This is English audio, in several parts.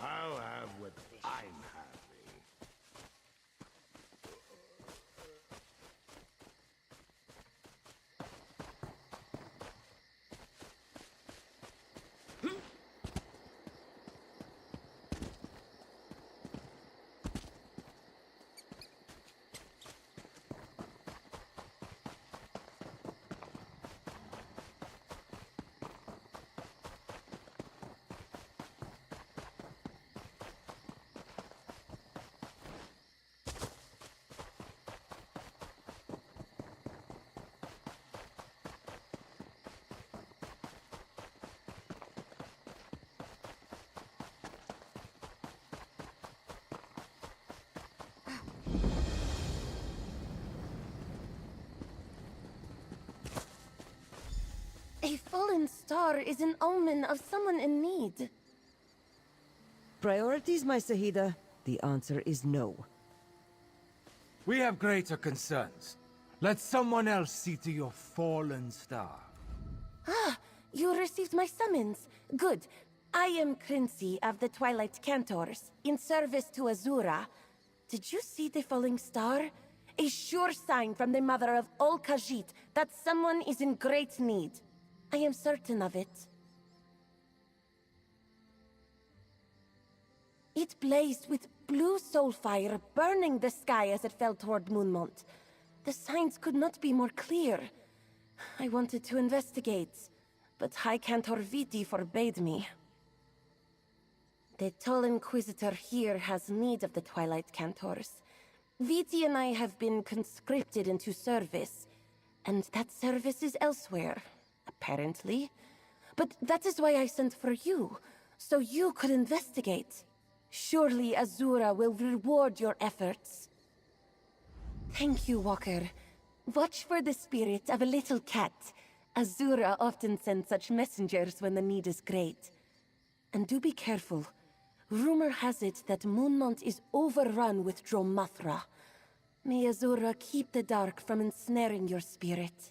I'll have what I'm having. A fallen star is an omen of someone in need. Priorities, my Sahida? The answer is no. We have greater concerns. Let someone else see to your fallen star. Ah, you received my summons. Good. I am Quincy of the Twilight Cantors, in service to Azura. Did you see the falling star? A sure sign from the mother of all Khajiit that someone is in great need. I am certain of it. It blazed with blue soul fire, burning the sky as it fell toward Moonmont. The signs could not be more clear. I wanted to investigate, but High Cantor Viti forbade me. The tall Inquisitor here has need of the Twilight Cantors. Viti and I have been conscripted into service, and that service is elsewhere. Apparently. But that is why I sent for you, so you could investigate. Surely Azura will reward your efforts. Thank you, Walker. Watch for the spirit of a little cat. Azura often sends such messengers when the need is great. And do be careful. Rumor has it that Moonmont is overrun with Dromathra. May Azura keep the dark from ensnaring your spirit.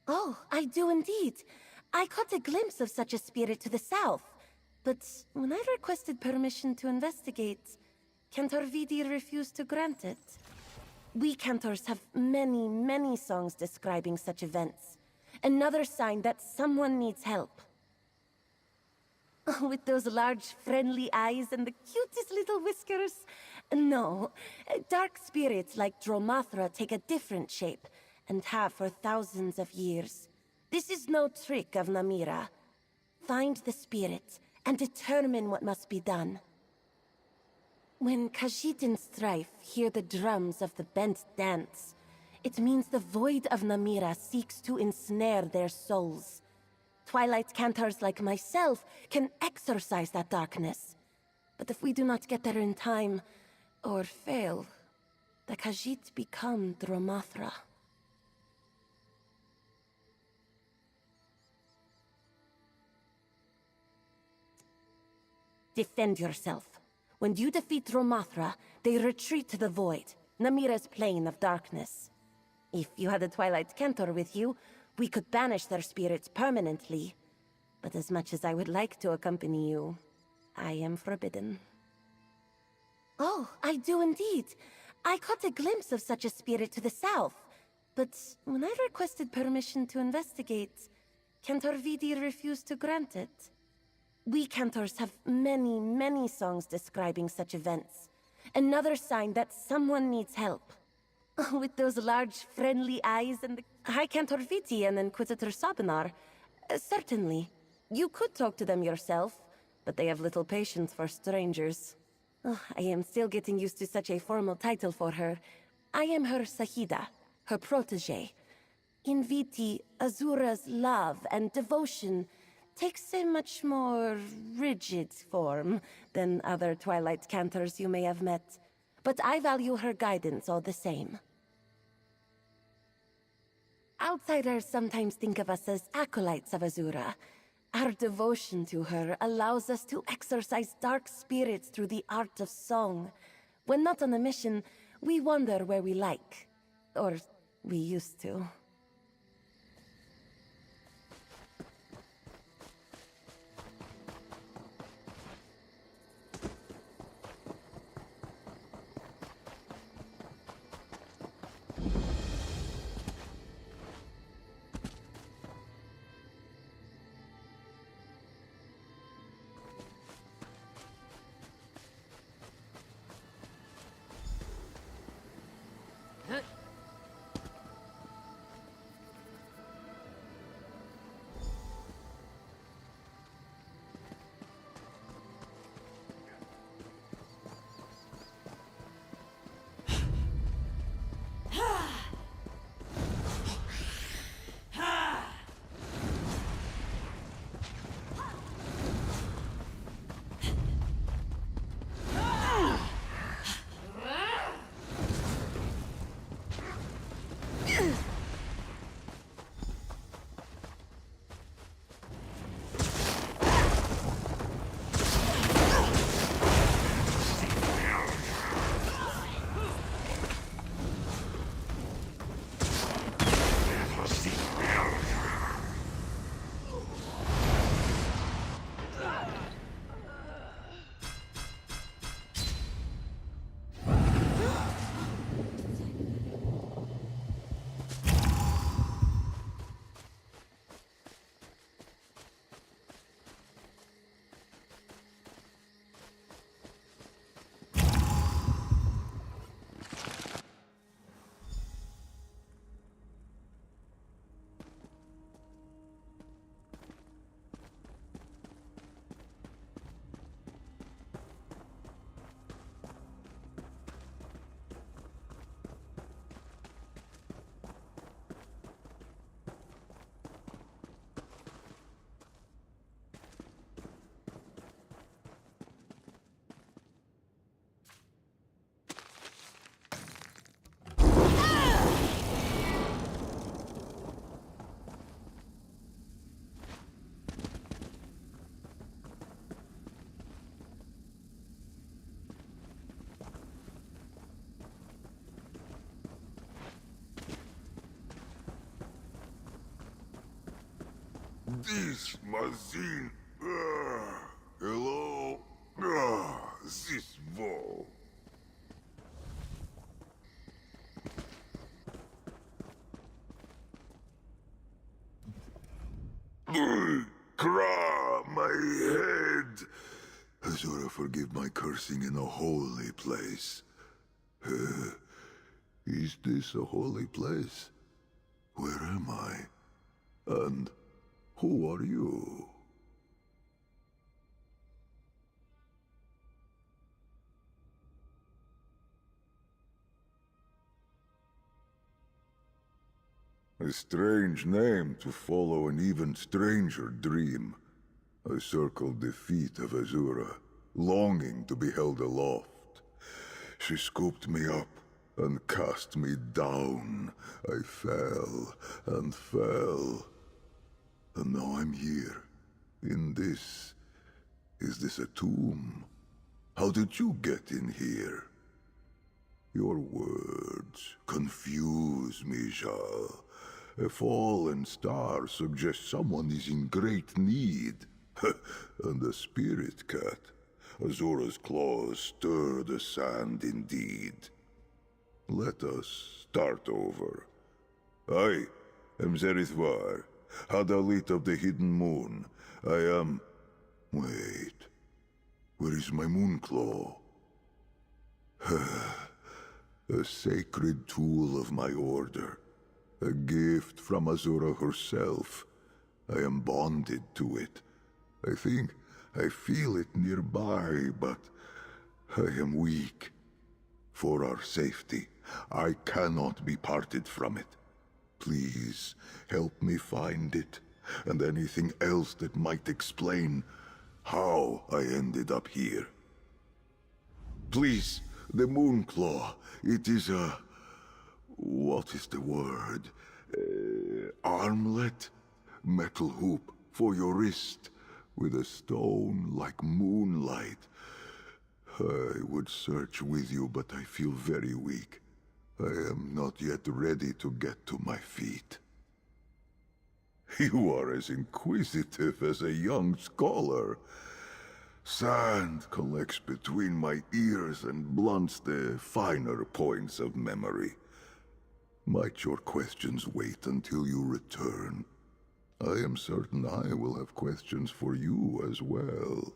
Oh, I do indeed. I caught a glimpse of such a spirit to the south. But when I requested permission to investigate, Cantor Vidi refused to grant it. We Cantors have many, many songs describing such events. Another sign that someone needs help. With those large, friendly eyes and the cutest little whiskers? No, dark spirits like Dromathra take a different shape, and have for thousands of years. This is no trick of Namira. Find the spirit, and determine what must be done. When Khajiit in strife hear the drums of the bent dance, it means the void of Namira seeks to ensnare their souls. Twilight Cantors like myself can exorcise that darkness. But if we do not get there in time, or fail, the Khajiit become Dromathra. Defend yourself. When you defeat Dromathra, they retreat to the void, Namira's plane of darkness. If you had a Twilight Cantor with you, we could banish their spirits permanently. But as much as I would like to accompany you, I am forbidden. Oh, I do indeed. I caught a glimpse of such a spirit to the south. But when I requested permission to investigate, Cantor Vidi refused to grant it. We Cantors have many, many songs describing such events. Another sign that someone needs help. With those large, friendly eyes and the High Cantor Viti and Inquisitor Sabinar. Certainly. You could talk to them yourself, but they have little patience for strangers. I am still getting used to such a formal title for her. I am her Sahida, her protege. In Viti, Azura's love and devotion takes a much more rigid form than other Twilight Cantors you may have met. But I value her guidance all the same. Outsiders sometimes think of us as acolytes of Azura. Our devotion to her allows us to exorcise dark spirits through the art of song. When not on a mission, we wander where we like. Or we used to. This machine. Hello? This wall. Cra, my head. Azura, forgive my cursing in a holy place. Is this a holy place? Where am I? And who are you? A strange name to follow an even stranger dream. I circled the feet of Azura, longing to be held aloft. She scooped me up and cast me down. I fell and fell. And now I'm here, in this. Is this a tomb? How did you get in here? Your words confuse me, Jal. A fallen star suggests someone is in great need. And a spirit cat. Azura's claws stir the sand indeed. Let us start over. I am Zerithwar, Hadalit of the Hidden Moon. I am... Wait. Where is my Moonclaw? A sacred tool of my order. A gift from Azura herself. I am bonded to it. I think I feel it nearby, but I am weak. For our safety, I cannot be parted from it. Please, help me find it, and anything else that might explain how I ended up here. Please, the Moonclaw, it is a... what is the word? Armlet? Metal hoop for your wrist, with a stone like moonlight. I would search with you, but I feel very weak. I am not yet ready to get to my feet. You are as inquisitive as a young scholar. Sand collects between my ears and blunts the finer points of memory. Might your questions wait until you return? I am certain I will have questions for you as well.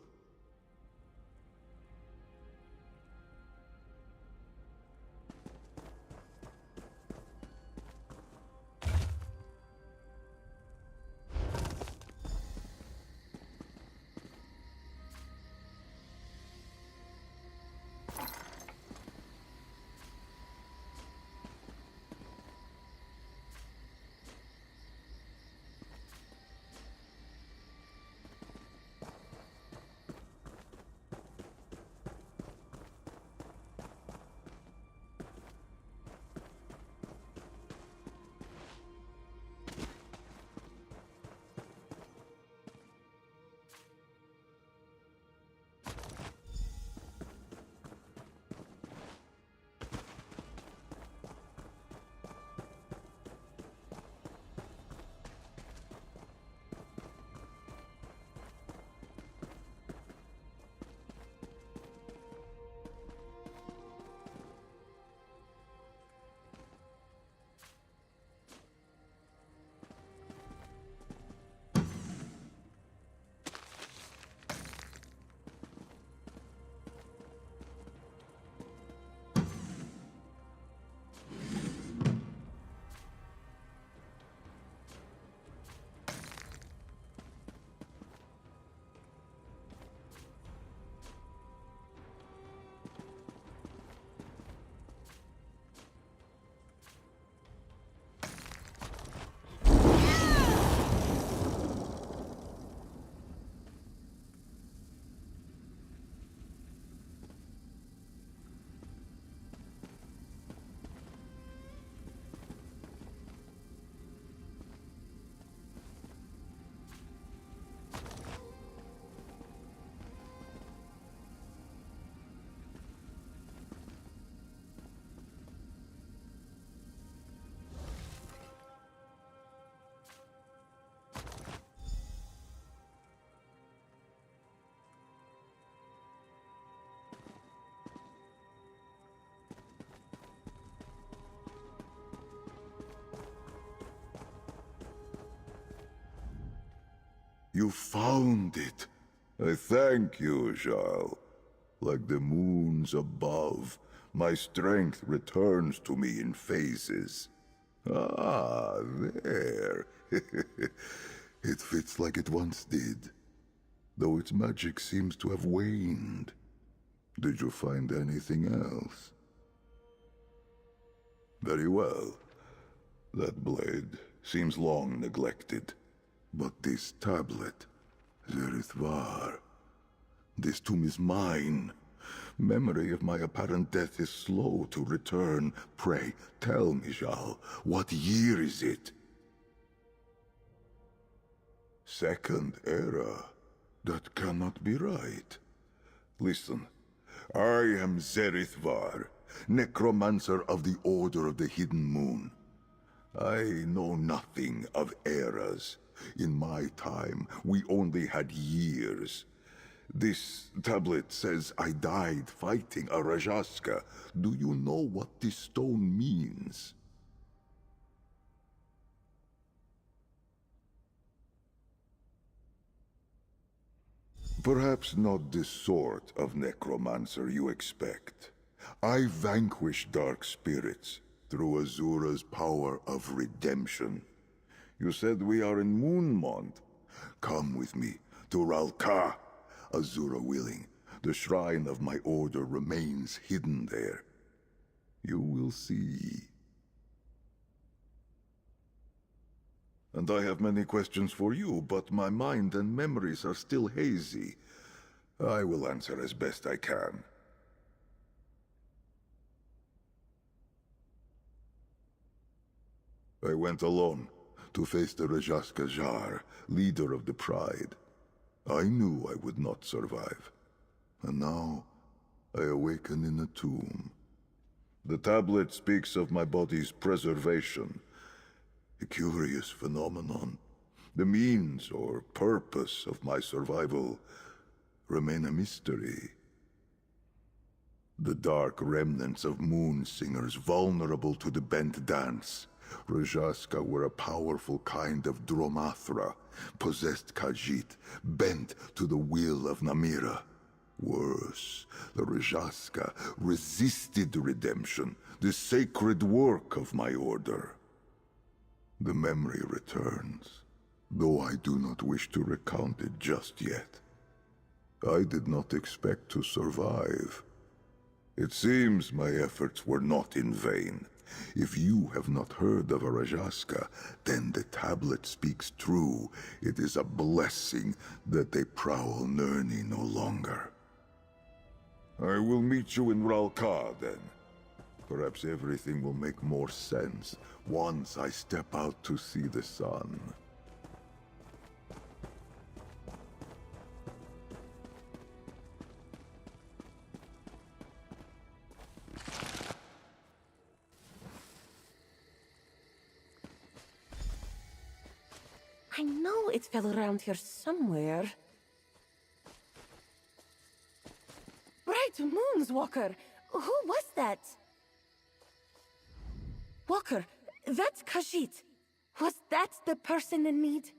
You found it. I thank you, Jarl. Like the moons above, my strength returns to me in phases. Ah, there. It fits like it once did, though its magic seems to have waned. Did you find anything else? Very well. That blade seems long neglected. But this tablet, Zerithvar, this tomb is mine. Memory of my apparent death is slow to return. Pray, tell me, Jarl, what year is it? Second Era? That cannot be right. Listen, I am Zerithvar, necromancer of the Order of the Hidden Moon. I know nothing of eras. In my time, we only had years. This tablet says I died fighting a Rajaska. Do you know what this stone means? Perhaps not the sort of necromancer you expect. I vanquish dark spirits through Azura's power of redemption. You said we are in Moonmont. Come with me to Ralka. Azura willing, the shrine of my order remains hidden there. You will see. And I have many questions for you, but my mind and memories are still hazy. I will answer as best I can. I went alone to face the Rajaska Jar, leader of the Pride. I knew I would not survive. And now, I awaken in a tomb. The tablet speaks of my body's preservation. A curious phenomenon. The means or purpose of my survival remain a mystery. The dark remnants of moon singers vulnerable to the bent dance. Rajaska were a powerful kind of Dromathra, possessed Khajiit, bent to the will of Namira. Worse, the Rajaska resisted redemption, the sacred work of my order. The memory returns, though I do not wish to recount it just yet. I did not expect to survive. It seems my efforts were not in vain. If you have not heard of a Rajaska, then the tablet speaks true. It is a blessing that they prowl Nerni no longer. I will meet you in Ralka, then. Perhaps everything will make more sense once I step out to see the sun. I know it fell around here somewhere. Bright moons, Walker! Who was that? Walker, that's Khajiit. Was that the person in need?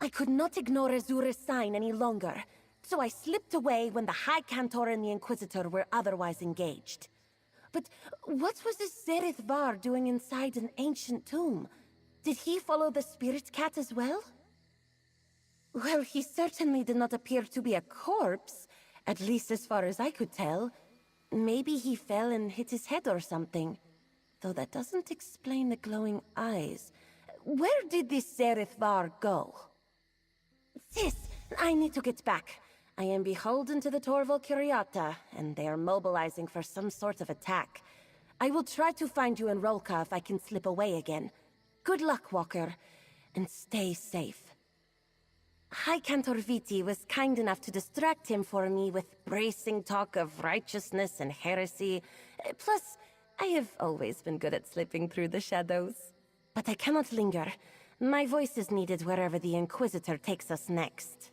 I could not ignore Azura's sign any longer, so I slipped away when the High Cantor and the Inquisitor were otherwise engaged. But what was this Zerith Var doing inside an ancient tomb? Did he follow the Spirit Cat as well? Well, he certainly did not appear to be a corpse, at least as far as I could tell. Maybe he fell and hit his head or something. Though that doesn't explain the glowing eyes. Where did this Zerith Var go? Sis, I need to get back. I am beholden to the Torval Curiata, and they are mobilizing for some sort of attack. I will try to find you in Rolka if I can slip away again. Good luck, Walker, and stay safe. High Cantor Viti was kind enough to distract him for me with bracing talk of righteousness and heresy. Plus, I have always been good at slipping through the shadows. But I cannot linger. My voice is needed wherever the Inquisitor takes us next.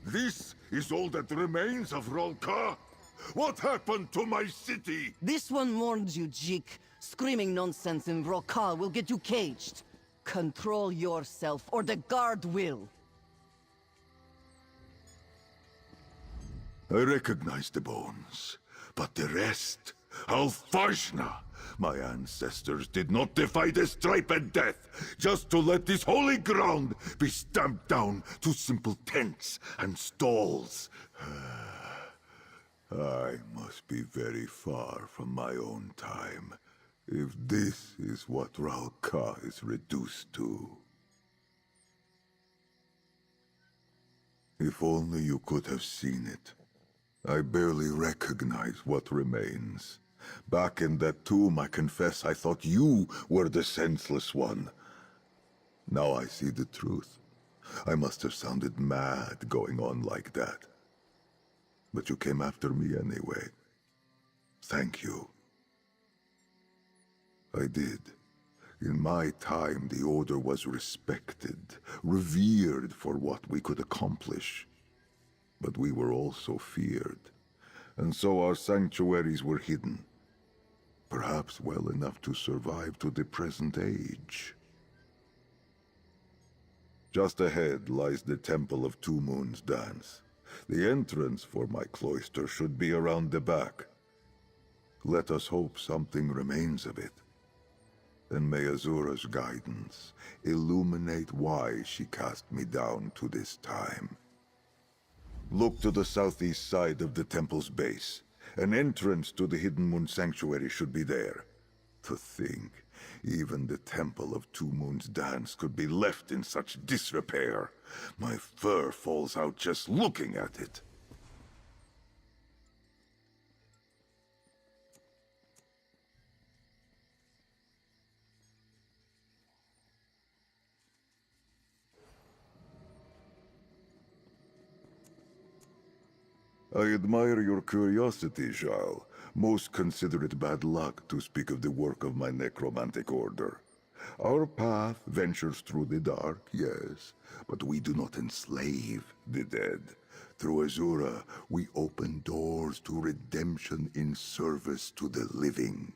This is all that remains of Rolka? What happened to my city? This one warns you, Jik. Screaming nonsense in Roka will get you caged. Control yourself, or the guard will. I recognize the bones, but the rest... Alfashna! My ancestors did not defy the striped death, just to let this holy ground be stamped down to simple tents and stalls. I must be very far from my own time, if this is what Ralka is reduced to. If only you could have seen it. I barely recognize what remains. Back in that tomb, I confess I thought you were the senseless one. Now I see the truth. I must have sounded mad going on like that. But you came after me anyway. Thank you. I did. In my time, the Order was respected, revered for what we could accomplish. But we were also feared, and so our sanctuaries were hidden. perhaps well enough to survive to the present age. Just ahead lies the Temple of Two Moons Dance. The entrance for my cloister should be around the back. Let us hope something remains of it. And may Azura's guidance illuminate why she cast me down to this time. Look to the southeast side of the temple's base. An entrance to the Hidden Moon Sanctuary should be there. To think, even the Temple of Two Moons Dance could be left in such disrepair. My fur falls out just looking at it. I admire your curiosity, Jarl. Most consider it bad luck to speak of the work of my necromantic order. Our path ventures through the dark, yes, but we do not enslave the dead. Through Azura, we open doors to redemption in service to the living.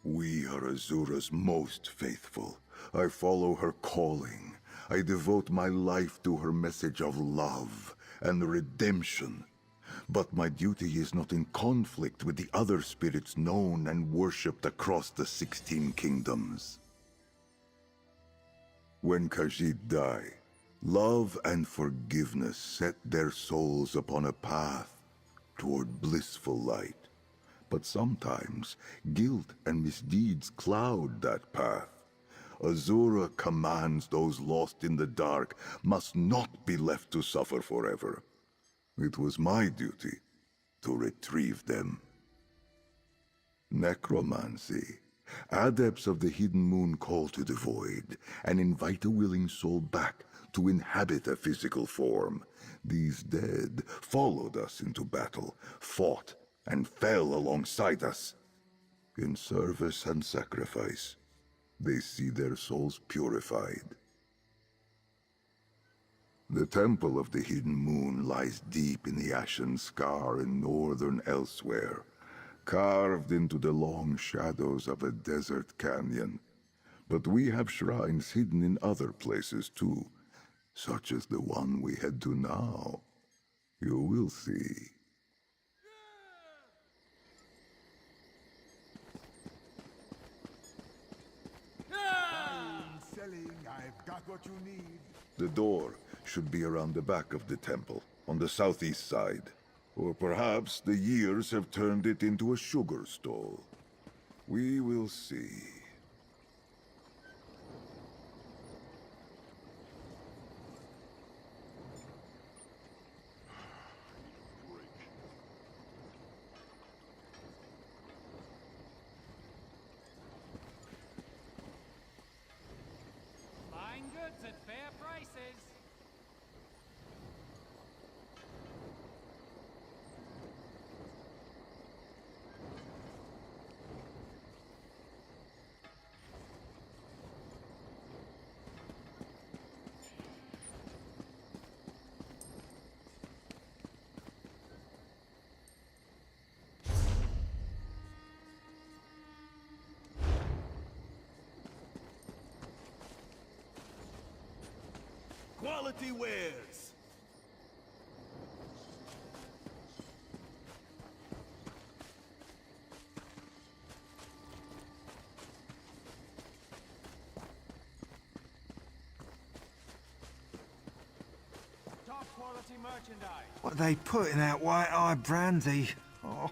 We are Azura's most faithful. I follow her calling. I devote my life to her message of love and redemption. But my duty is not in conflict with the other spirits known and worshipped across the 16 kingdoms. When Khajiit die, love and forgiveness set their souls upon a path toward blissful light. But sometimes, guilt and misdeeds cloud that path. Azura commands those lost in the dark must not be left to suffer forever. It was my duty to retrieve them. Necromancy. Adepts of the Hidden Moon call to the void and invite a willing soul back to inhabit a physical form. These dead followed us into battle, fought, and fell alongside us. In service and sacrifice, they see their souls purified. The Temple of the Hidden Moon lies deep in the Ashen Scar in northern Elsewhere, carved into the long shadows of a desert canyon. But we have shrines hidden in other places too, such as the one we head to now. You will see. Selling, I've got what you need. The door should be around the back of the temple, on the southeast side. Or perhaps the years have turned it into a sugar stall. We will see. Fine goods at fair prices. Quality wares. Top quality merchandise. What are they putting out white eye brandy? Oh.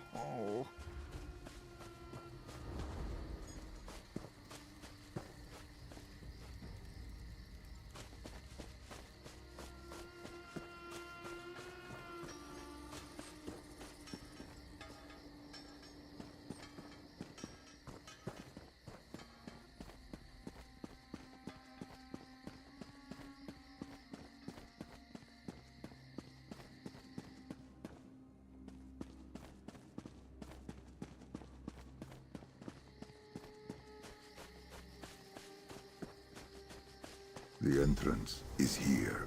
The entrance is here.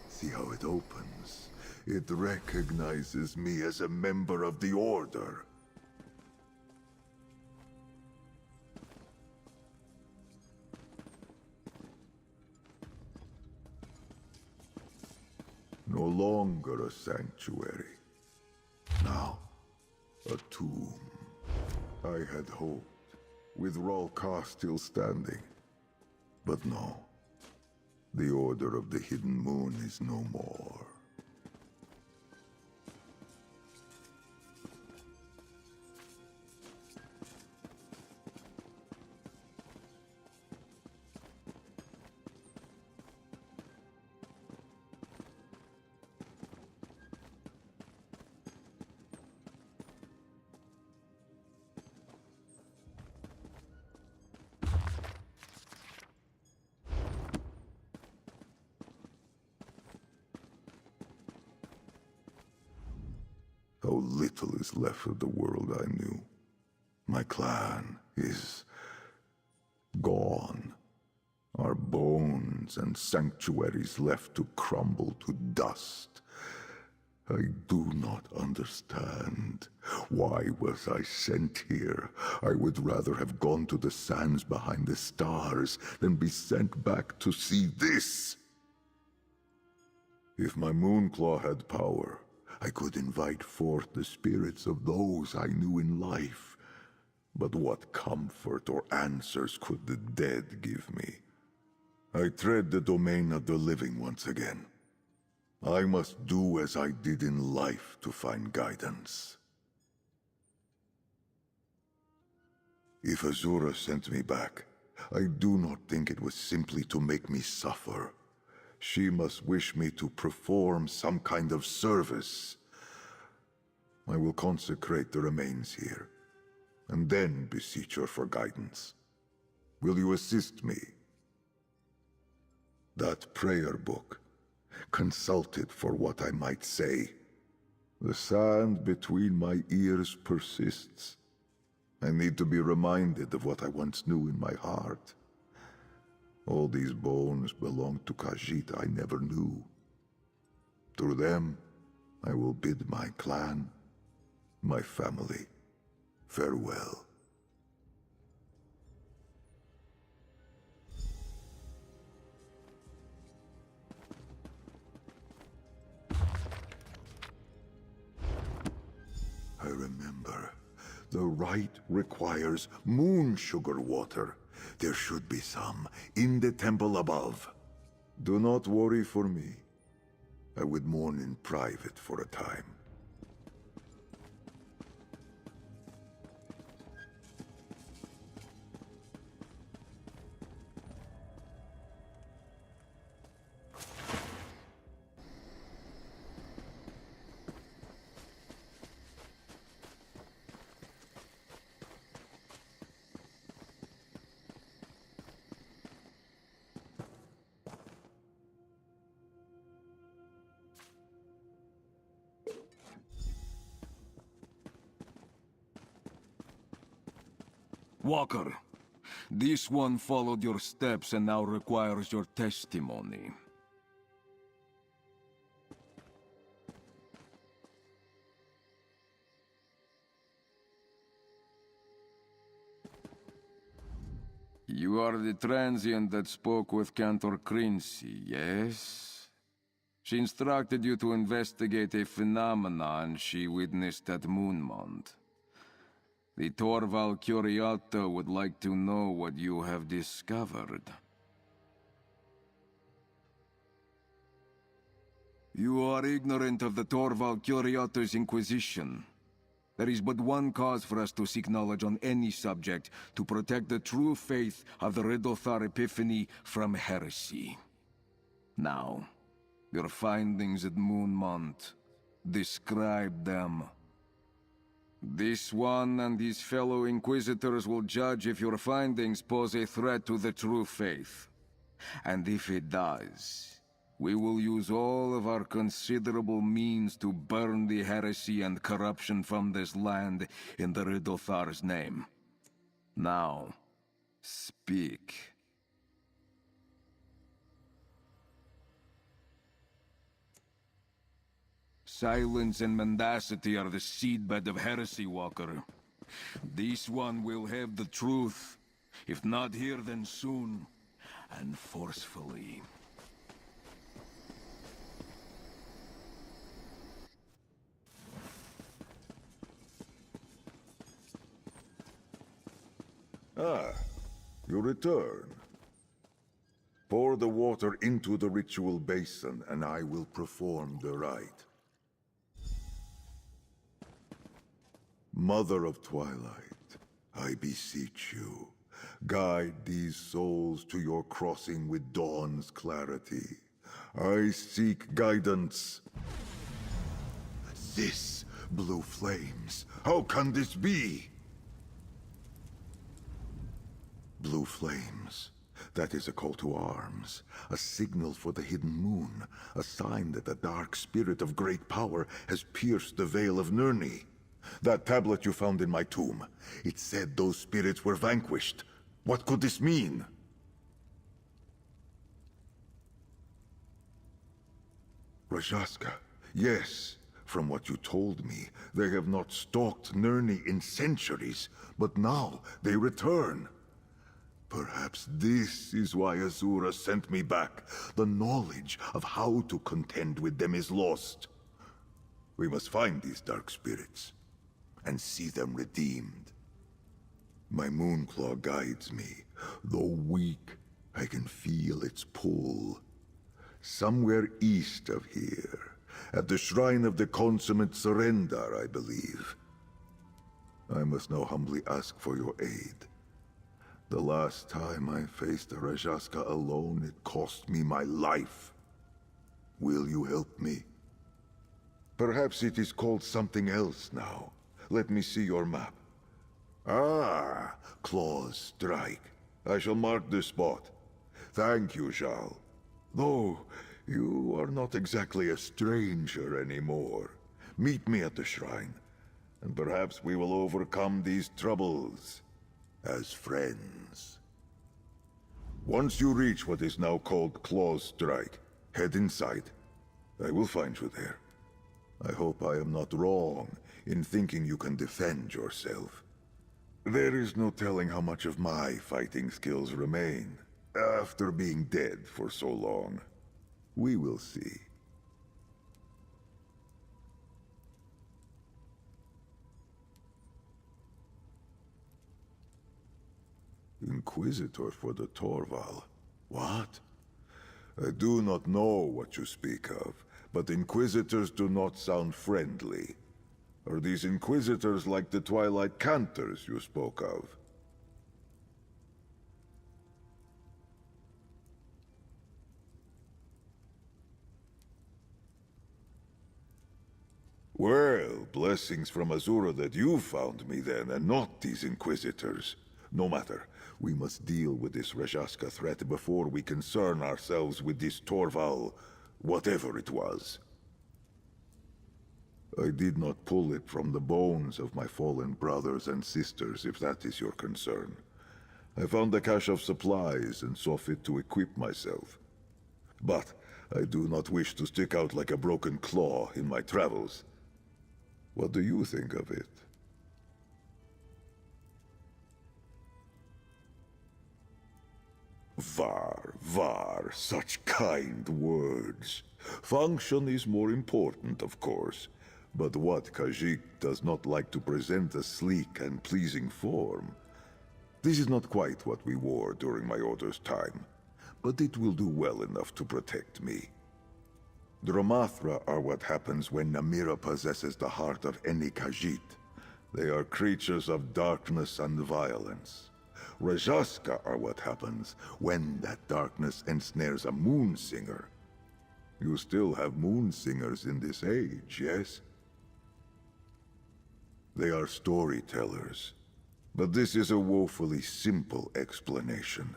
See how it opens. It recognizes me as a member of the Order. No longer a sanctuary. Now, a tomb. I had hoped, with Rolka still standing. But no. The Order of the Hidden Moon is no more. How little is left of the world I knew. My clan is gone. Our bones and sanctuaries left to crumble to dust. I do not understand. Why was I sent here? I would rather have gone to the sands behind the stars than be sent back to see this. If my Moonclaw had power, I could invite forth the spirits of those I knew in life. But what comfort or answers could the dead give me? I tread the domain of the living once again. I must do as I did in life to find guidance. If Azura sent me back, I do not think it was simply to make me suffer. She must wish me to perform some kind of service. I will consecrate the remains here, and then beseech her for guidance. Will you assist me? That prayer book, consult it for what I might say. The sand between my ears persists. I need to be reminded of what I once knew in my heart. All these bones belong to Khajiit I never knew. Through them, I will bid my clan, my family, farewell. I remember. The rite requires moon sugar water. There should be some in the temple above. Do not worry for me. I would mourn in private for a time. Walker, this one followed your steps and now requires your testimony. You are the transient that spoke with Cantor Quincy, yes? She instructed you to investigate a phenomenon she witnessed at Moonmont. The Torval Curiato would like to know what you have discovered. You are ignorant of the Torval Curiato's Inquisition. There is but one cause for us to seek knowledge on any subject, to protect the true faith of the Riddlethar Epiphany from heresy. Now, your findings at Moonmont. Describe them. This one and his fellow Inquisitors will judge if your findings pose a threat to the true faith. And if it does, we will use all of our considerable means to burn the heresy and corruption from this land in the Riddlethar's name. Now, speak. Silence and mendacity are the seedbed of heresy, Walker. This one will have the truth. If not here, then soon. And forcefully. Ah, you return. Pour the water into the ritual basin, and I will perform the rite. Mother of Twilight, I beseech you, guide these souls to your crossing with dawn's clarity. I seek guidance. This blue flames. How can this be? Blue flames. That is a call to arms, a signal for the hidden moon, a sign that the dark spirit of great power has pierced the veil of Nirni. That tablet you found in my tomb, it said those spirits were vanquished. What could this mean? Rajaska, yes. From what you told me, they have not stalked Nirni in centuries, but now they return. Perhaps this is why Azura sent me back. The knowledge of how to contend with them is lost. We must find these dark spirits, and see them redeemed. My Moonclaw guides me. Though weak, I can feel its pull. Somewhere east of here, at the shrine of the consummate surrender, I believe. I must now humbly ask for your aid. The last time I faced a Rajaska alone, it cost me my life. Will you help me? Perhaps it is called something else now. Let me see your map. Ah, Claw's Strike. I shall mark this spot. Thank you, Jal. Though, you are not exactly a stranger anymore. Meet me at the shrine, and perhaps we will overcome these troubles as friends. Once you reach what is now called Claw's Strike, head inside. I will find you there. I hope I am not wrong in thinking you can defend yourself. There is no telling how much of my fighting skills remain after being dead for so long. We will see. Inquisitor for the Torval. What? I do not know what you speak of, but Inquisitors do not sound friendly. Are these Inquisitors like the Twilight Cantors you spoke of? Well, blessings from Azura that you found me then, and not these Inquisitors. No matter. We must deal with this Rajaska threat before we concern ourselves with this Torval, whatever it was. I did not pull it from the bones of my fallen brothers and sisters, if that is your concern. I found a cache of supplies and saw fit to equip myself. But I do not wish to stick out like a broken claw in my travels. What do you think of it? Var, such kind words. Function is more important, of course. But what Khajiit does not like to present a sleek and pleasing form. This is not quite what we wore during my order's time, but it will do well enough to protect me. Dromathra are what happens when Namira possesses the heart of any Khajiit. They are creatures of darkness and violence. Rajaska are what happens when that darkness ensnares a moon singer. You still have moon singers in this age, yes? They are storytellers, but this is a woefully simple explanation.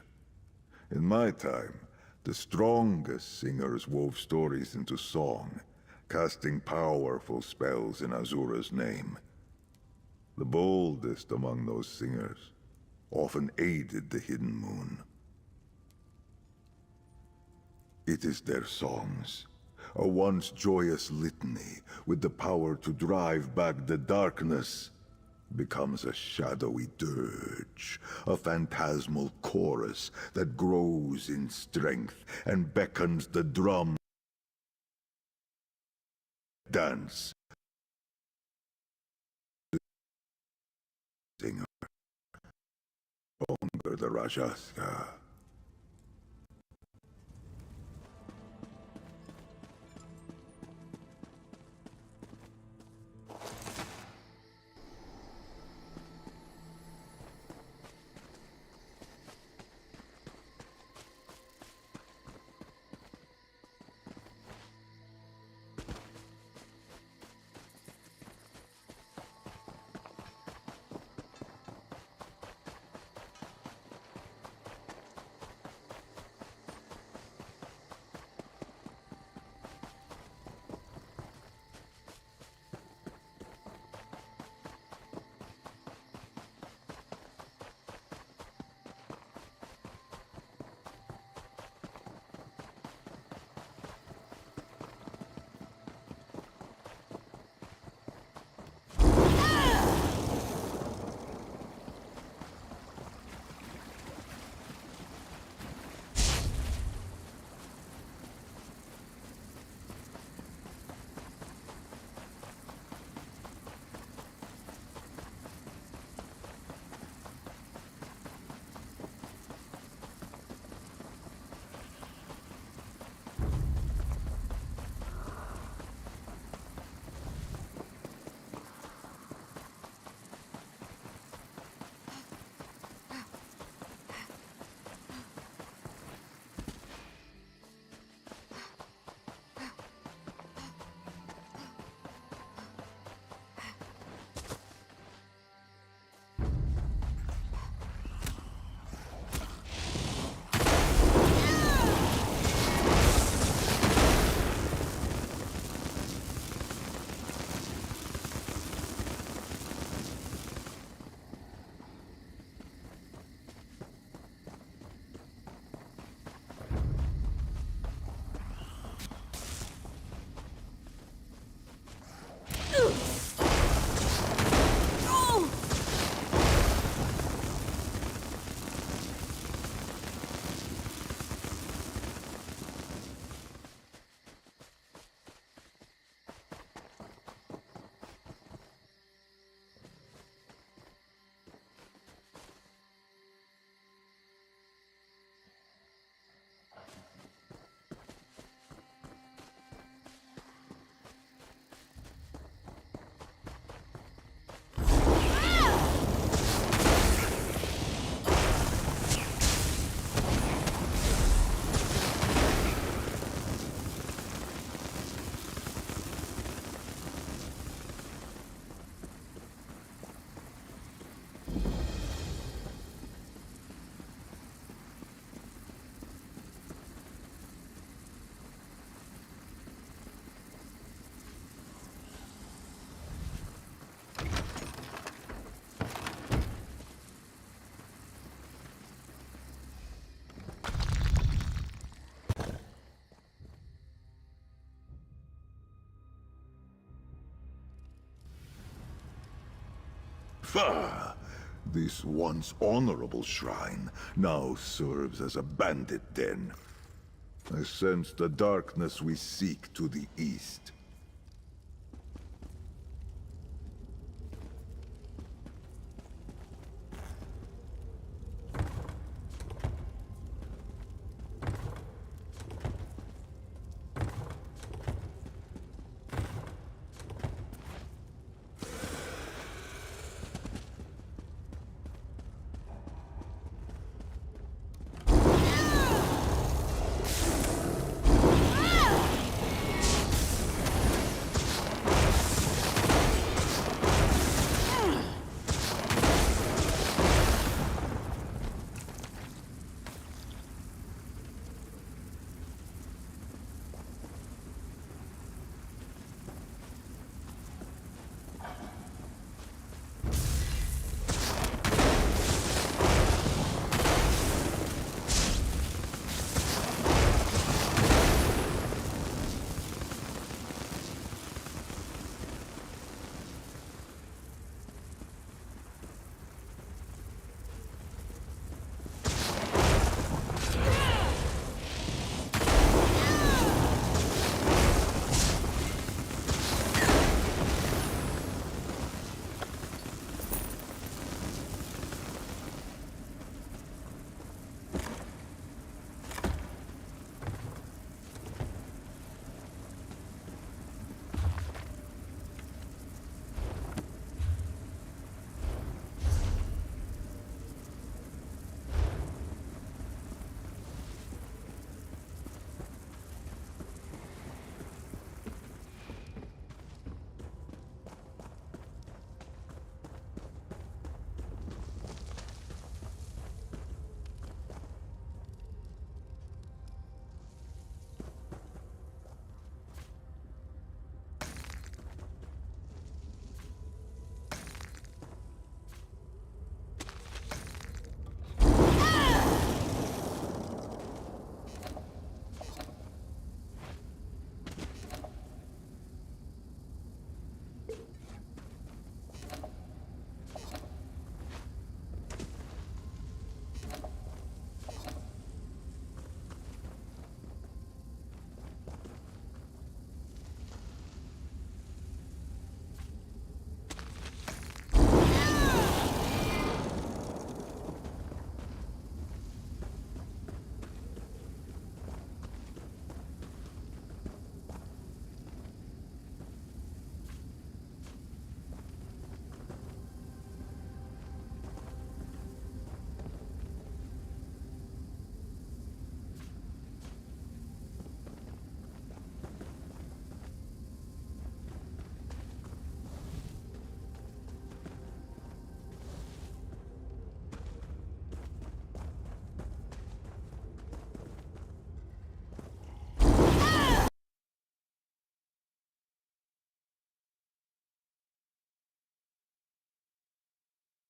In my time, the strongest singers wove stories into song, casting powerful spells in Azura's name. The boldest among those singers often aided the Hidden Moon. It is their songs, A once joyous litany with the power to drive back the darkness becomes a shadowy dirge, a phantasmal chorus that grows in strength and beckons the drum dance. Singer, Onger the Rajaska. Pah! This once honorable shrine now serves as a bandit den. I sense the darkness we seek to the east.